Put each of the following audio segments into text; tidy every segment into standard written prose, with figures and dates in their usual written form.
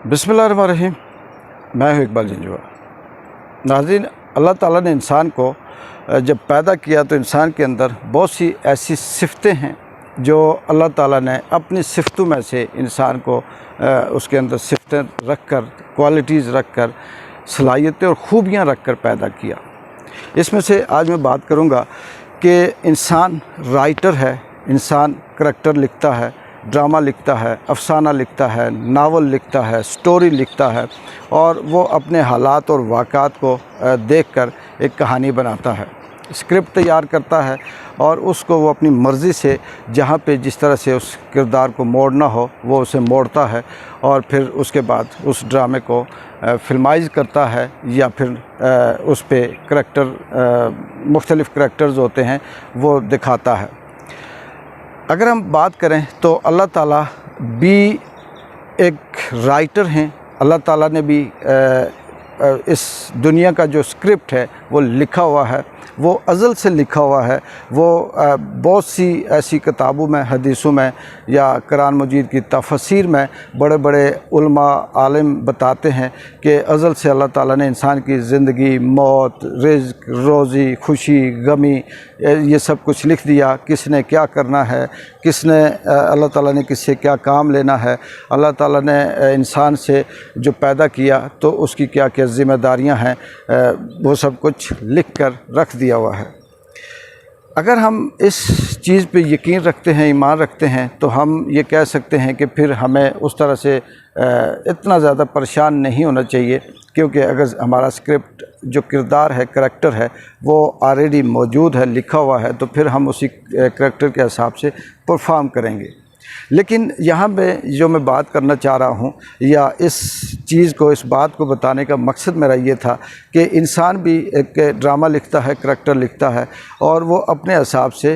बिस्मिल्लाहिर्रहमानिर्रहीम। मैं हूँ इकबाल जंजुआ। नाज़रीन, अल्लाह ताला ने इंसान को जब पैदा किया तो इंसान के अंदर बहुत सी ऐसी सिफ़तें हैं जो अल्लाह ताला ने अपनी सिफ़तों में से इंसान को उसके अंदर सिफ़तें रख कर, क्वालिटीज़ रख कर, सलाहियतें और ख़ूबियाँ रख कर पैदा किया। इसमें से आज मैं बात करूँगा कि इंसान राइटर है, इंसान करैक्टर लिखता है, ड्रामा लिखता है, अफ़साना लिखता है, नावल लिखता है, स्टोरी लिखता है और वो अपने हालात और वाक़ात को देखकर एक कहानी बनाता है, स्क्रिप्ट तैयार करता है और उसको वो अपनी मर्ज़ी से जहाँ पे जिस तरह से उस किरदार को मोड़ना हो वो उसे मोड़ता है और फिर उसके बाद उस ड्रामे को फिल्माइज़ करता है या फिर उस पे करैक्टर मुख्तलिफ़ करैक्टर्स होते हैं वो दिखाता है। अगर हम बात करें तो अल्लाह ताला भी एक राइटर हैं। अल्लाह ताला ने भी इस दुनिया का जो स्क्रिप्ट है वो लिखा हुआ है, वो अज़ल से लिखा हुआ है। वो बहुत सी ऐसी किताबों में, हदीसों में या कुरान मजीद की तफसीर में बड़े बड़े उलमा आलिम बताते हैं कि अज़ल से अल्लाह ताला ने इंसान की ज़िंदगी, मौत, रिज़्क़, रोज़ी, खुशी, गमी, ये सब कुछ लिख दिया। किसने क्या करना है, किसने अल्लाह ताला ने किससे क्या काम लेना है, अल्लाह ताला ने इंसान से जो पैदा किया तो उसकी क्या क्या ज़िम्मेदारियां हैं, वो सब कुछ लिख कर रख दिया हुआ है। अगर हम इस चीज़ पे यकीन रखते हैं, ईमान रखते हैं, तो हम ये कह सकते हैं कि फिर हमें उस तरह से इतना ज़्यादा परेशान नहीं होना चाहिए, क्योंकि अगर हमारा स्क्रिप्ट जो किरदार है, करैक्टर है, वो ऑलरेडी मौजूद है, लिखा हुआ है, तो फिर हम उसी करैक्टर के हिसाब से परफॉर्म करेंगे। लेकिन यहाँ पे जो मैं बात करना चाह रहा हूँ या इस चीज़ को, इस बात को बताने का मकसद मेरा ये था कि इंसान भी एक ड्रामा लिखता है, करैक्टर लिखता है और वो अपने हिसाब से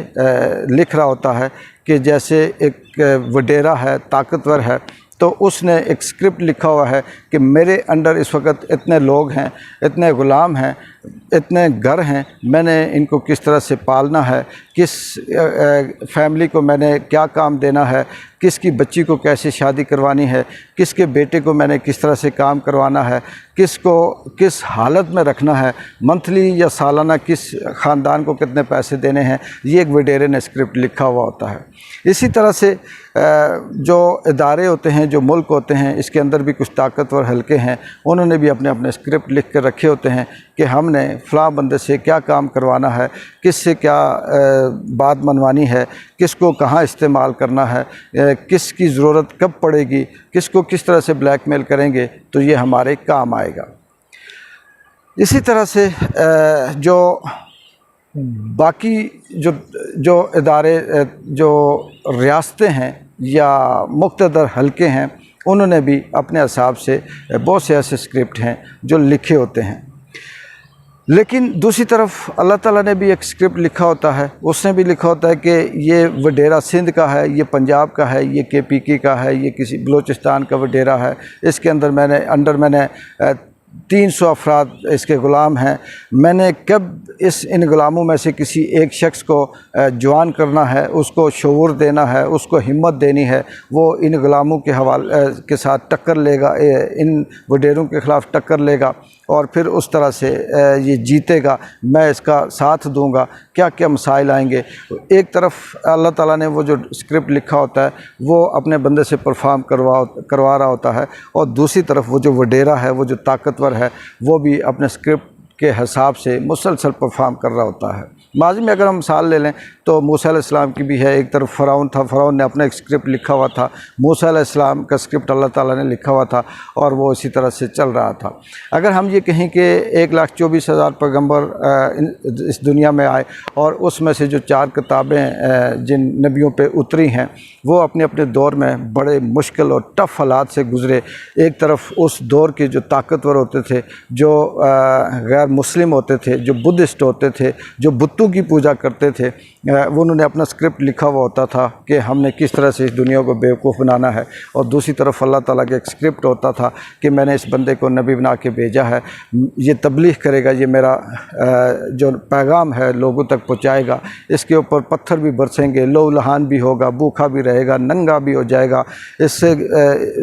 लिख रहा होता है कि जैसे एक वडेरा है, ताकतवर है, तो उसने एक स्क्रिप्ट लिखा हुआ है कि मेरे अंडर इस वक्त इतने लोग हैं, इतने ग़ुलाम हैं, इतने घर हैं, मैंने इनको किस तरह से पालना है, किस फैमिली को मैंने क्या काम देना है, किसकी बच्ची को कैसे शादी करवानी है, किसके बेटे को मैंने किस तरह से काम करवाना है, किसको किस हालत में रखना है, मंथली या सालाना किस ख़ानदान को कितने पैसे देने हैं, ये एक वडेरे ने स्क्रिप्ट लिखा हुआ होता है। इसी तरह से जो इदारे होते हैं, जो मुल्क होते हैं, इसके अंदर भी कुछ ताकतवर हलके हैं, उन्होंने भी अपने अपने स्क्रिप्ट लिख कर रखे होते हैं कि हमने फ़लाँ बंदे से क्या काम करवाना है, किससे क्या बात मनवानी है, किसको कहाँ इस्तेमाल करना है, किसकी ज़रूरत कब पड़ेगी, किसको किस तरह से ब्लैकमेल करेंगे तो ये हमारे काम आएगा। इसी तरह से जो बाकी जो इदारे, जो रियासतें हैं या मुक़्तदर हलके हैं, उन्होंने भी अपने हिसाब से बहुत से ऐसे स्क्रिप्ट हैं जो लिखे होते हैं। लेकिन दूसरी तरफ अल्लाह ताला ने भी एक स्क्रिप्ट लिखा होता है। उसने भी लिखा होता है कि ये वडेरा सिंध का है, ये पंजाब का है, ये KPK का है, ये किसी बलूचिस्तान का वडेरा है, इसके अंदर मैंने 300 अफराद इसके ग़ुलाम हैं। मैंने कब इन ग़ुलामों में से किसी एक शख्स को जवान करना है, उसको शऊर देना है, उसको हिम्मत देनी है, वो इन ग़ुलामों के हवाले के साथ टक्कर लेगा, इन वडेरों के ख़िलाफ़ टक्कर लेगा और फिर उस तरह से ये जीतेगा, मैं इसका साथ दूंगा, क्या क्या मसाइल आएंगे। एक तरफ अल्लाह ताला ने वो जो स्क्रिप्ट लिखा होता है वो अपने बंदे से परफॉर्म करवा रहा होता है और दूसरी तरफ वो जो वडेरा है, वो जो ताकतवर है, वो भी अपने स्क्रिप्ट के हिसाब से मुसलसल परफॉर्म कर रहा होता है। माज़ी में अगर हम मिसाल ले लें तो मूसा अलैहिस्सलाम की भी है। एक तरफ फ़िरौन था, फ़िरौन ने अपना एक स्क्रिप्ट लिखा हुआ था, मूसा अलैहिस्सलाम का स्क्रिप्ट अल्लाह ताला ने लिखा हुआ था और वो इसी तरह से चल रहा था। अगर हम ये कहें कि 1,24,000 पैगम्बर इस दुनिया में आए और उसमें से जो 4 किताबें जिन नबियों पे उतरी हैं वो अपने अपने दौर में बड़े मुश्किल और टफ़ हालात से गुज़रे। एक तरफ उस दौर के जो ताकतवर होते थे, जो गैर मुस्लिम होते थे, जो बुद्धिस्ट होते थे, जो बुतों की पूजा करते थे, वो उन्होंने अपना स्क्रिप्ट लिखा हुआ होता था कि हमने किस तरह से इस दुनिया को बेवकूफ़ बनाना है। और दूसरी तरफ अल्लाह ताला का एक स्क्रिप्ट होता था कि मैंने इस बंदे को नबी बना के भेजा है, ये तबलीग करेगा, ये मेरा जो पैगाम है लोगों तक पहुँचाएगा। इसके ऊपर पत्थर भी बरसेंगे, लहू लहान भी होगा, भूखा भी रहेगा, नंगा भी हो जाएगा, इससे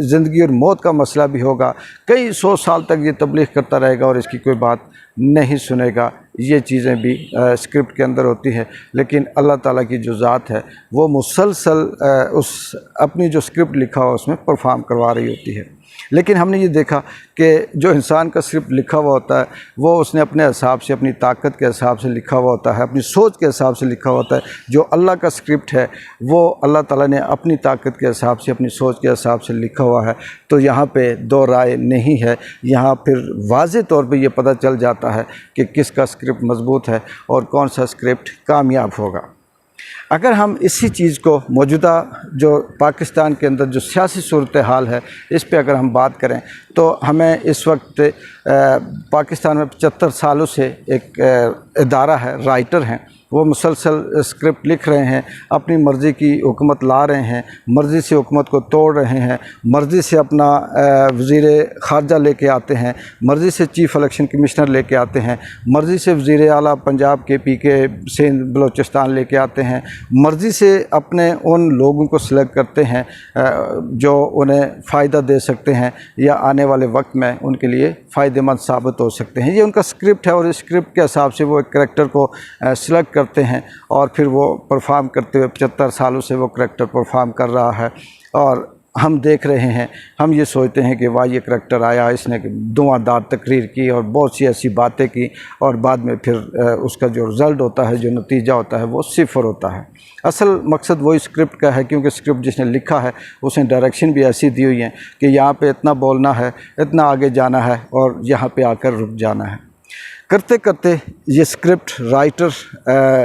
ज़िंदगी और मौत का मसला भी होगा। कई 100 साल तक ये तबलीग करता रहेगा और इसकी कोई बात नहीं सुनेगा। ये चीज़ें भी स्क्रिप्ट के अंदर होती हैं। लेकिन अल्लाह ताला की जो ज़ात है वो मुसलसल उस अपनी जो स्क्रिप्ट लिखा हुआ उसमें परफॉर्म करवा रही होती है। लेकिन हमने ये देखा कि जो इंसान का स्क्रिप्ट लिखा हुआ होता है वो उसने अपने हिसाब से, अपनी ताकत के हिसाब से लिखा हुआ होता है, अपनी सोच के हिसाब से लिखा हुआ होता है। जो अल्लाह का स्क्रिप्ट है वो अल्लाह ताला ने अपनी ताकत के हिसाब से, अपनी सोच के हिसाब से लिखा हुआ है। तो यहाँ पे दो राय नहीं है। यहाँ फिर वाज़े तौर पे ये पता चल जाता है कि किसका स्क्रिप्ट मज़बूत है और कौन सा स्क्रिप्ट कामयाब होगा। अगर हम इसी चीज़ को मौजूदा जो पाकिस्तान के अंदर जो सियासी सूरत हाल है इस पे अगर हम बात करें तो हमें इस वक्त पाकिस्तान में 75 सालों से एक इदारा है, राइटर हैं, वो मुसलसल स्क्रिप्ट लिख रहे हैं, अपनी मर्ज़ी की हुकूमत ला रहे हैं, मर्ज़ी से हुकूमत को तोड़ रहे हैं, मर्ज़ी से अपना वज़ीर ख़ारजा लेके आते हैं, मर्ज़ी से चीफ़ इलेक्शन कमिश्नर लेके आते हैं, मर्ज़ी से वज़ीर आला पंजाब के पीके सिंध बलोचिस्तान लेके आते हैं, मर्ज़ी से अपने उन लोगों को सिलेक्ट करते हैं जो उन्हें फ़ायदा दे सकते हैं या आने वाले वक्त में उनके लिए फ़ायदेमंद साबित हो सकते हैं। ये उनका स्क्रिप्ट है और इस स्क्रिप्ट के हिसाब से वो एक करैक्टर को सिलेक्ट करते हैं और फिर वो परफॉर्म करते हुए 75 सालों से वो करैक्टर परफॉर्म कर रहा है और हम देख रहे हैं। हम ये सोचते हैं कि वाह ये करैक्टर आया, इसने धुआंधार तकरीर की और बहुत सी ऐसी बातें की और बाद में फिर उसका जो रिज़ल्ट होता है, जो नतीजा होता है वो सिफर होता है। असल मकसद वही स्क्रिप्ट का है, क्योंकि स्क्रिप्ट जिसने लिखा है उसने डायरेक्शन भी ऐसी दी हुई है कि यहाँ पे इतना बोलना है, इतना आगे जाना है और यहाँ पे आकर रुक जाना है। करते करते ये स्क्रिप्ट राइटर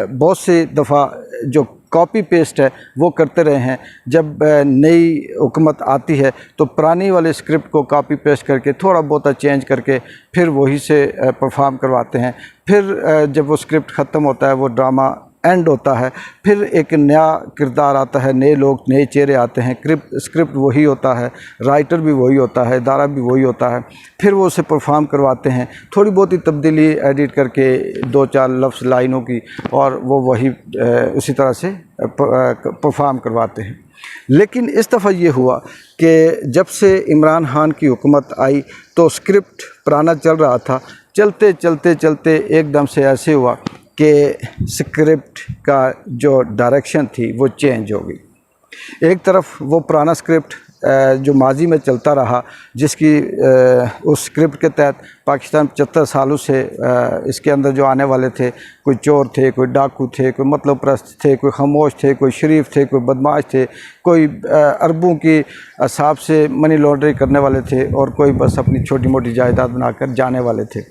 बहुत सी दफ़ा जो कॉपी पेस्ट है वो करते रहे हैं। जब नई हुकूमत आती है तो पुरानी वाले स्क्रिप्ट को कॉपी पेस्ट करके थोड़ा बहुत चेंज करके फिर वही से परफॉर्म करवाते हैं। फिर जब वो स्क्रिप्ट ख़त्म होता है, वो ड्रामा एंड होता है, फिर एक नया किरदार आता है, नए लोग, नए चेहरे आते हैं, स्क्रिप्ट वही होता है, राइटर भी वही होता है, इदारा भी वही होता है, फिर वो उसे परफॉर्म करवाते हैं, थोड़ी बहुत ही तब्दीली एडिट करके 2-4 लफ्ज़ लाइनों की, और वो वही उसी तरह से परफॉर्म करवाते हैं। लेकिन इस दफ़ा ये हुआ कि जब से इमरान खान की हुकूमत आई तो स्क्रिप्ट पुराना चल रहा था, चलते चलते चलते एकदम से ऐसे हुआ कि स्क्रिप्ट का जो डायरेक्शन थी वो चेंज हो गई। एक तरफ वो पुराना स्क्रिप्ट जो माजी में चलता रहा, जिसकी उस स्क्रिप्ट के तहत पाकिस्तान 75 सालों से इसके अंदर जो आने वाले थे, कोई चोर थे, कोई डाकू थे, कोई मतलब परस्त थे, कोई खामोश थे, कोई शरीफ थे, कोई बदमाश थे, कोई अरबों की हिसाब से मनी लॉन्ड्रिंग करने वाले थे और कोई बस अपनी छोटी मोटी जायदाद बनाकर जाने वाले थे।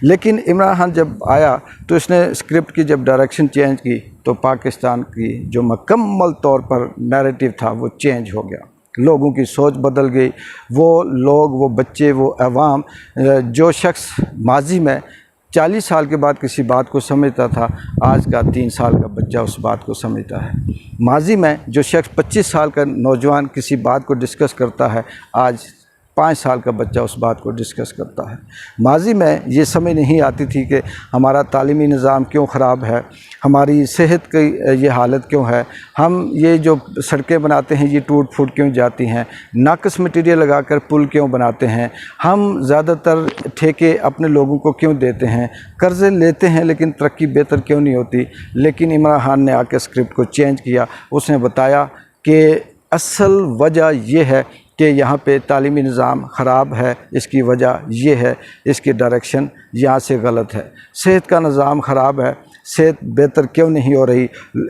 लेकिन इमरान खान जब आया तो इसने स्क्रिप्ट की जब डायरेक्शन चेंज की तो पाकिस्तान की जो मुकम्मल तौर पर नैरेटिव था वो चेंज हो गया। लोगों की सोच बदल गई। वो लोग, वो बच्चे, वो अवाम, जो शख्स माजी में 40 साल के बाद किसी बात को समझता था, आज का 3 साल का बच्चा उस बात को समझता है। माजी में जो शख्स 25 साल का नौजवान किसी बात को डिस्कस करता है, आज 5 साल का बच्चा उस बात को डिस्कस करता है। माजी में ये समझ नहीं आती थी कि हमारा तालीमी निज़ाम क्यों ख़राब है, हमारी सेहत की ये हालत क्यों है, हम ये जो सड़कें बनाते हैं ये टूट फूट क्यों जाती हैं, नाकस मटीरियल लगाकर पुल क्यों बनाते हैं, हम ज़्यादातर ठेके अपने लोगों को क्यों देते हैं, कर्ज़े लेते हैं लेकिन तरक्की बेहतर क्यों नहीं होती। लेकिन इमरान खान ने आके स्क्रिप्ट को चेंज किया। उसने बताया कि असल वजह यह है कि यहाँ पे तालीमी निज़ाम ख़राब है, इसकी वजह ये है, इसकी डायरेक्शन यहाँ से गलत है। सेहत का निज़ाम ख़राब है, सेहत बेहतर क्यों नहीं हो रही,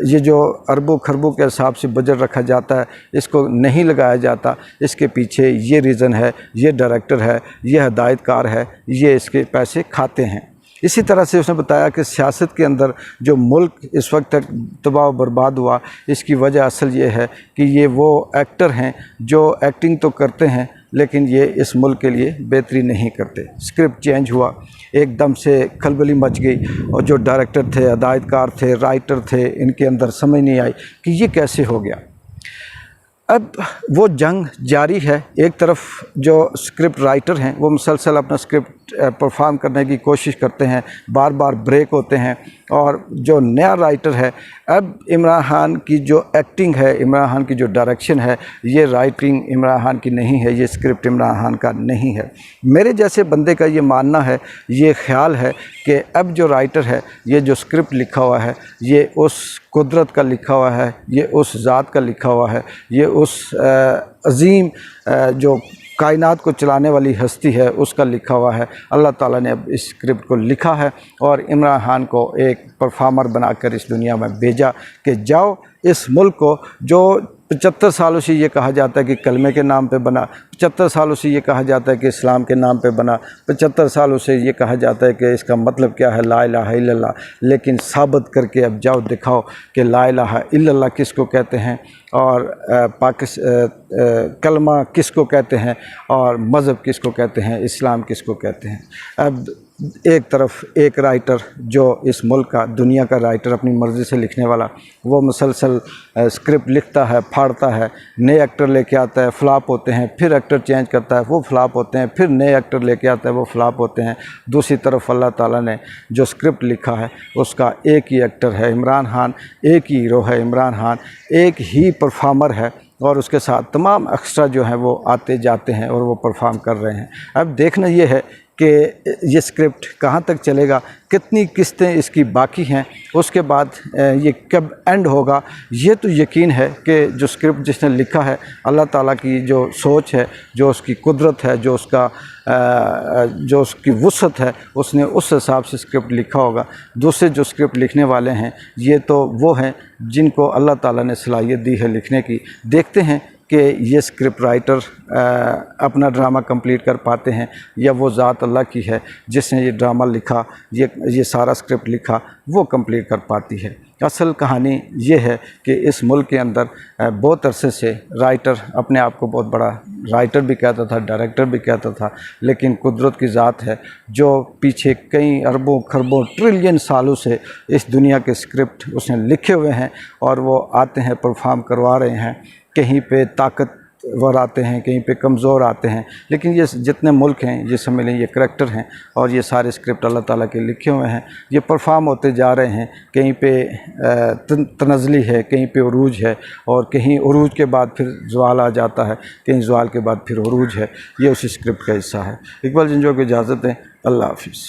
ये जो अरबों खरबों के हिसाब से बजट रखा जाता है इसको नहीं लगाया जाता, इसके पीछे ये रीज़न है, ये डायरेक्टर है, ये हिदायतकार है, ये इसके पैसे खाते हैं। इसी तरह से उसने बताया कि सियासत के अंदर जो मुल्क इस वक्त तक तबाह बर्बाद हुआ, इसकी वजह असल ये है कि ये वो एक्टर हैं जो एक्टिंग तो करते हैं लेकिन ये इस मुल्क के लिए बेहतरी नहीं करते। स्क्रिप्ट चेंज हुआ, एकदम से खलबली मच गई और जो डायरेक्टर थे, हदायतकार थे, राइटर थे, इनके अंदर समझ नहीं आई कि ये कैसे हो गया। अब वो जंग जारी है। एक तरफ जो स्क्रिप्ट राइटर हैं वो मुसलसल अपना स्क्रिप्ट परफॉर्म करने की कोशिश करते हैं, बार बार ब्रेक होते हैं, और जो नया राइटर है, अब इमरान खान की जो एक्टिंग है, इमरान खान की जो डायरेक्शन है, ये राइटिंग इमरान खान की नहीं है, ये स्क्रिप्ट इमरान खान का नहीं है। मेरे जैसे बंदे का ये मानना है, ये ख्याल है कि अब जो राइटर है, ये जो स्क्रिप्ट लिखा हुआ है, ये उस कुदरत का लिखा हुआ है, ये उस ज़ात का लिखा हुआ है, ये उस अज़ीम जो कायनात को चलाने वाली हस्ती है उसका लिखा हुआ है। अल्लाह ताला ने अब इस स्क्रिप्ट को लिखा है और इमरान खान को एक परफॉर्मर बनाकर इस दुनिया में भेजा कि जाओ इस मुल्क को, जो 75 सालों से ये कहा जाता है कि कलमे के नाम पे बना, 75 सालों से ये कहा जाता है कि इस्लाम के नाम पे बना, 75 सालों से ये कहा जाता है कि इसका मतलब क्या है ला इलाहा इल्लल्लाह, लेकिन साबित करके अब जाओ दिखाओ कि ला इलाहा इल्लल्लाह किसको कहते हैं और कलमा किसको कहते हैं और मज़हब किसको कहते हैं, इस्लाम किसको कहते हैं। अब एक तरफ एक राइटर जो इस मुल्क का, दुनिया का राइटर, अपनी मर्ज़ी से लिखने वाला, वो मुसलसल स्क्रिप्ट लिखता है, फाड़ता है, नए एक्टर लेके आता है, फ्लॉप होते हैं, फिर एक्टर चेंज करता है, वो फ्लॉप होते हैं, फिर नए एक्टर लेके आता है, वो फ्लॉप होते हैं। दूसरी तरफ अल्लाह ताला ने जो स्क्रिप्ट लिखा है उसका एक ही एक्टर है इमरान खान, एक ही हीरो है इमरान खान, एक ही परफॉर्मर है और उसके साथ तमाम एक्स्ट्रा जो हैं वो आते जाते हैं और वो परफॉर्म कर रहे हैं। अब देखना ये है कि ये स्क्रिप्ट कहाँ तक चलेगा, कितनी किस्तें इसकी बाकी हैं, उसके बाद ये कब एंड होगा। ये तो यकीन है कि जो स्क्रिप्ट जिसने लिखा है, अल्लाह ताला की जो सोच है, जो उसकी कुदरत है, जो उसकी वुसअत है, उसने उस हिसाब से स्क्रिप्ट लिखा होगा। दूसरे जो स्क्रिप्ट लिखने वाले हैं, ये तो वो हैं जिनको अल्लाह ताला ने सलाहियत दी है लिखने की। देखते हैं कि ये स्क्रिप्ट राइटर अपना ड्रामा कंप्लीट कर पाते हैं या वो ज़ात अल्लाह की है जिसने ये ड्रामा लिखा, ये सारा स्क्रिप्ट लिखा, वो कंप्लीट कर पाती है। असल कहानी ये है कि इस मुल्क के अंदर बहुत अरसे से राइटर अपने आप को बहुत बड़ा राइटर भी कहता था, डायरेक्टर भी कहता था, लेकिन कुदरत की ज़ात है जो पीछे कई अरबों खरबों ट्रिलियन सालों से इस दुनिया के स्क्रिप्ट उसने लिखे हुए हैं और वो आते हैं, परफॉर्म करवा रहे हैं। कहीं पे ताकतवर आते हैं, कहीं पे कमज़ोर आते हैं, लेकिन ये जितने मुल्क हैं ये सब मिले, ये करैक्टर हैं और ये सारे स्क्रिप्ट अल्लाह ताला के लिखे हुए हैं। ये परफॉर्म होते जा रहे हैं, कहीं पे तनज़ली है, कहीं पे उरूज है और कहीं उरूज के बाद फिर ज़वाल आ जाता है, कहीं ज़वाल के बाद फिर उरूज है। ये उसी स्क्रिप्ट का हिस्सा है। इकबाल जंजो को इजाज़त दें। अल्लाह हाफ़िज़।